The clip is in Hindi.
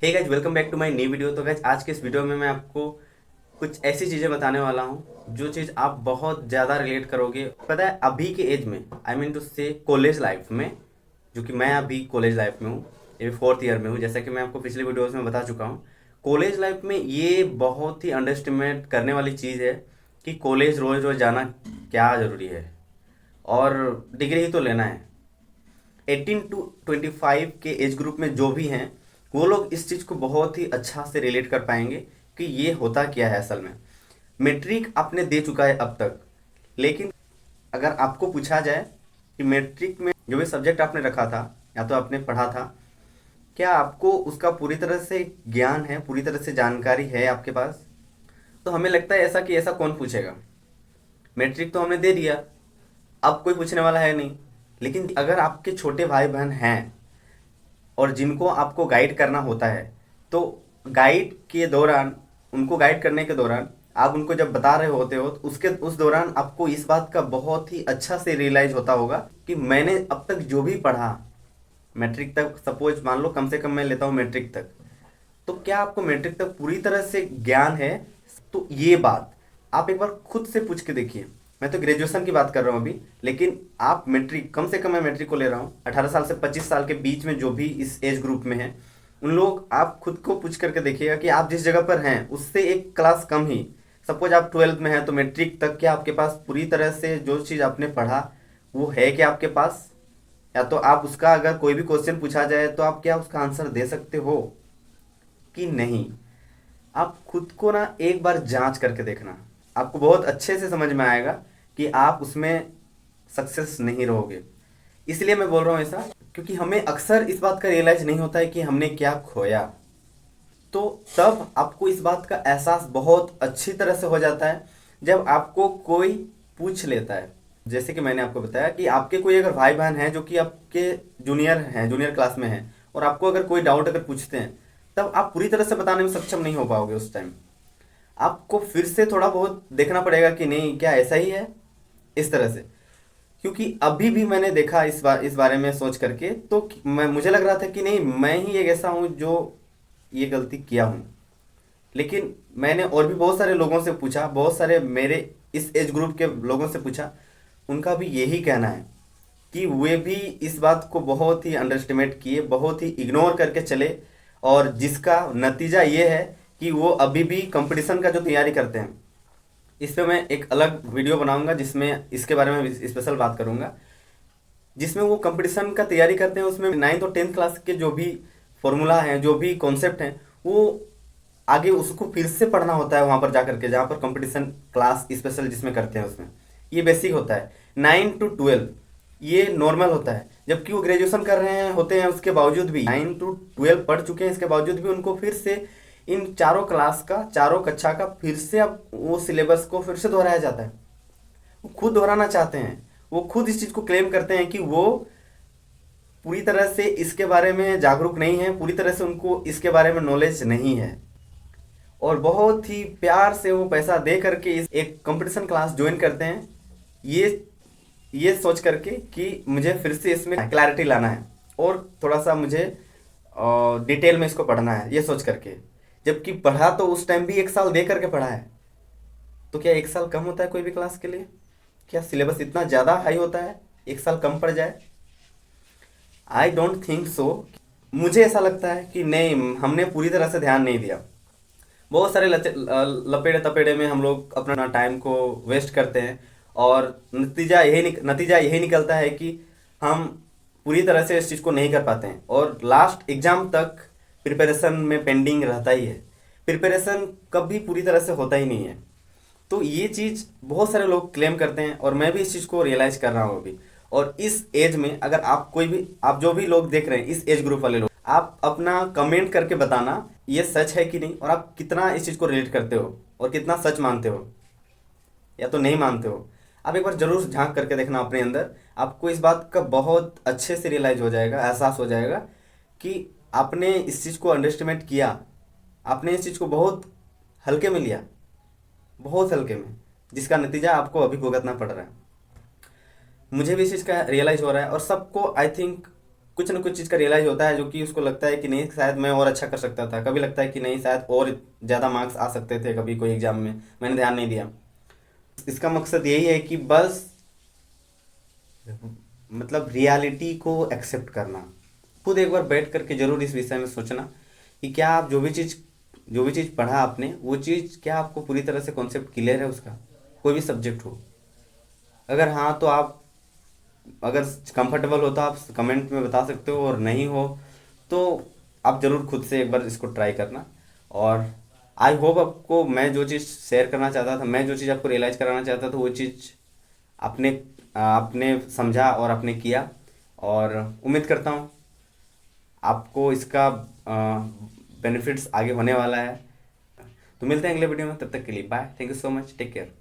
Hey guys, welcome back to my new video. तो गाइज, आज के इस वीडियो में मैं आपको कुछ ऐसी चीज़ें बताने वाला हूँ जो चीज़ आप बहुत ज़्यादा रिलेट करोगे। पता है, अभी के एज में, आई मीन टू से कॉलेज लाइफ में, जो कि मैं अभी कॉलेज लाइफ में हूँ, ये 4th ईयर में हूँ। जैसा कि मैं आपको पिछले वीडियोज़ में बता चुका हूँ, कॉलेज लाइफ में ये बहुत ही अंडर एस्टिमेट करने वाली चीज़ है कि कॉलेज रोज़ रोज़ जाना क्या ज़रूरी है, और डिग्री ही तो लेना है। 18 to 25 के एज ग्रुप में जो भी हैं, वो लोग इस चीज़ को बहुत ही अच्छा से रिलेट कर पाएंगे कि ये होता क्या है असल में। मैट्रिक आपने दे चुका है अब तक, लेकिन अगर आपको पूछा जाए कि मैट्रिक में जो भी सब्जेक्ट आपने रखा था या तो आपने पढ़ा था, क्या आपको उसका पूरी तरह से ज्ञान है, पूरी तरह से जानकारी है आपके पास? तो हमें लगता है ऐसा कि ऐसा कौन पूछेगा, मैट्रिक तो हमने दे दिया, अब कोई पूछने वाला है नहीं। लेकिन अगर आपके छोटे भाई बहन हैं और जिनको आपको गाइड करना होता है, तो गाइड के दौरान, उनको गाइड करने के दौरान आप उनको जब बता रहे होते हो, तो उसके उस दौरान आपको इस बात का बहुत ही अच्छा से रियलाइज होता होगा कि मैंने अब तक जो भी पढ़ा, मैट्रिक तक सपोज मान लो, कम से कम मैं लेता हूँ मैट्रिक तक, तो क्या आपको मैट्रिक तक पूरी तरह से ज्ञान है? तो ये बात आप एक बार खुद से पूछ के देखिए। मैं तो ग्रेजुएशन की बात कर रहा हूँ अभी, लेकिन आप मैट्रिक, कम से कम मैं मैट्रिक को ले रहा हूँ, 18 साल से 25 साल के बीच में जो भी इस एज ग्रुप में है, उन लोग, आप खुद को पूछ करके देखिएगा कि आप जिस जगह पर हैं उससे एक क्लास कम ही, सपोज आप 12th में हैं, तो मैट्रिक तक क्या आपके पास पूरी तरह से जो चीज़ आपने पढ़ा वो है क्या आपके पास? या तो आप उसका, अगर कोई भी क्वेश्चन पूछा जाए तो आप क्या उसका आंसर दे सकते हो कि नहीं? आप खुद को ना एक बार जांच करके देखना, आपको बहुत अच्छे से समझ में आएगा कि आप उसमें सक्सेस नहीं रहोगे। इसलिए मैं बोल रहा हूँ ऐसा, क्योंकि हमें अक्सर इस बात का रियलाइज नहीं होता है कि हमने क्या खोया। तो तब आपको इस बात का एहसास बहुत अच्छी तरह से हो जाता है जब आपको कोई पूछ लेता है। जैसे कि मैंने आपको बताया कि आपके कोई अगर भाई बहन हैं जो कि आपके जूनियर हैं, जूनियर क्लास में हैं, और आपको अगर कोई डाउट अगर पूछते हैं, तब आप पूरी तरह से बताने में सक्षम नहीं हो पाओगे। उस टाइम आपको फिर से थोड़ा बहुत देखना पड़ेगा कि नहीं, क्या ऐसा ही है, इस तरह से। क्योंकि अभी भी मैंने देखा इस बारे में सोच करके, तो मैं, मुझे लग रहा था कि नहीं, मैं ही एक ऐसा हूँ जो ये गलती किया हूँ। लेकिन मैंने और भी बहुत सारे लोगों से पूछा, बहुत सारे मेरे इस एज ग्रुप के लोगों से पूछा, उनका भी यही कहना है कि वे भी इस बात को बहुत ही अंडर एस्टिमेट किए, बहुत ही इग्नोर करके चले, और जिसका नतीजा ये है कि वो अभी भी कंपटीशन का जो तैयारी करते हैं, इस पे मैं एक अलग वीडियो बनाऊंगा जिसमें इसके बारे में स्पेशल बात करूंगा, जिसमें वो कंपटीशन का तैयारी करते हैं। उसमें 9th और 10th क्लास के जो भी फॉर्मूला हैं, जो भी कॉन्सेप्ट हैं, वो आगे उसको फिर से पढ़ना होता है वहाँ पर जा करके, जहाँ पर कंपटीशन क्लास स्पेशल जिसमें करते हैं उसमें। ये बेसिक होता है। 9 to 12 ये नॉर्मल होता है, जबकि वो ग्रेजुएशन कर रहे हैं होते हैं, उसके बावजूद भी 9 to 12 पढ़ चुके हैं, इसके बावजूद भी उनको फिर से इन चारों क्लास का, चारों कक्षा का फिर से अब वो सिलेबस को फिर से दोहराया जाता है। वो खुद दोहराना चाहते हैं, वो खुद इस चीज़ को क्लेम करते हैं कि वो पूरी तरह से इसके बारे में जागरूक नहीं है, पूरी तरह से उनको इसके बारे में नॉलेज नहीं है, और बहुत ही प्यार से वो पैसा दे करके इस एक कंपटीशन क्लास ज्वाइन करते हैं, ये सोच करके कि मुझे फिर से इसमें क्लैरिटी लाना है और थोड़ा सा मुझे डिटेल में इसको पढ़ना है, ये सोच करके। जबकि पढ़ा तो उस टाइम भी 1 साल दे करके पढ़ा है। तो क्या 1 साल कम होता है कोई भी क्लास के लिए? क्या सिलेबस इतना ज़्यादा हाई होता है 1 साल कम पड़ जाए? I don't think so. मुझे ऐसा लगता है कि नहीं, हमने पूरी तरह से ध्यान नहीं दिया। बहुत सारे लपेड़े तपेड़े में हम लोग अपना टाइम को वेस्ट करते हैं, और नतीजा यही निकलता है कि हम पूरी तरह से इस चीज़ को नहीं कर पाते हैं, और लास्ट एग्जाम तक प्रिपरेशन में पेंडिंग रहता ही है। प्रिपरेशन कभी पूरी तरह से होता ही नहीं है। तो ये चीज़ बहुत सारे लोग क्लेम करते हैं, और मैं भी इस चीज़ को रियलाइज़ कर रहा हूँ अभी। और इस एज में अगर आप कोई भी, आप जो भी लोग देख रहे हैं, इस एज ग्रुप वाले लोग, आप अपना कमेंट करके बताना ये सच है कि नहीं, और आप कितना इस चीज़ को रिलेट करते हो और कितना सच मानते हो या तो नहीं मानते हो। आप एक बार जरूर झांक करके देखना अपने अंदर, आपको इस बात का बहुत अच्छे से रियलाइज हो जाएगा, एहसास हो जाएगा कि आपने इस चीज़ को अंडरस्टिमेट किया, आपने इस चीज़ को बहुत हल्के में लिया, बहुत हल्के में, जिसका नतीजा आपको अभी भुगतना पड़ रहा है। मुझे भी इस चीज़ का रियलाइज हो रहा है, और सबको आई थिंक कुछ ना कुछ चीज़ का रियलाइज होता है, जो कि उसको लगता है कि नहीं शायद मैं और अच्छा कर सकता था, कभी लगता है कि नहीं शायद और ज़्यादा मार्क्स आ सकते थे कभी कोई एग्ज़ाम में, मैंने ध्यान नहीं दिया। इसका मकसद यही है कि बस मतलब रियलिटी को एक्सेप्ट करना। खुद एक बार बैठ करके जरूर इस विषय में सोचना कि क्या आप जो भी चीज़ पढ़ा आपने, वो चीज़ क्या आपको पूरी तरह से कॉन्सेप्ट क्लियर है उसका, कोई भी सब्जेक्ट हो। अगर हाँ तो आप, अगर कंफर्टेबल हो तो आप कमेंट में बता सकते हो, और नहीं हो तो आप ज़रूर खुद से एक बार इसको ट्राई करना। और आई होप आपको मैं जो चीज़ शेयर करना चाहता था, मैं जो चीज़ आपको रियलाइज़ कराना चाहता था, वो चीज़ आपने आपने समझा और आपने किया। और उम्मीद करता हूँ आपको इसका बेनिफिट्स आगे होने वाला है। तो मिलते हैं अगले वीडियो में, तब तक के लिए bye, thank you so much, take care.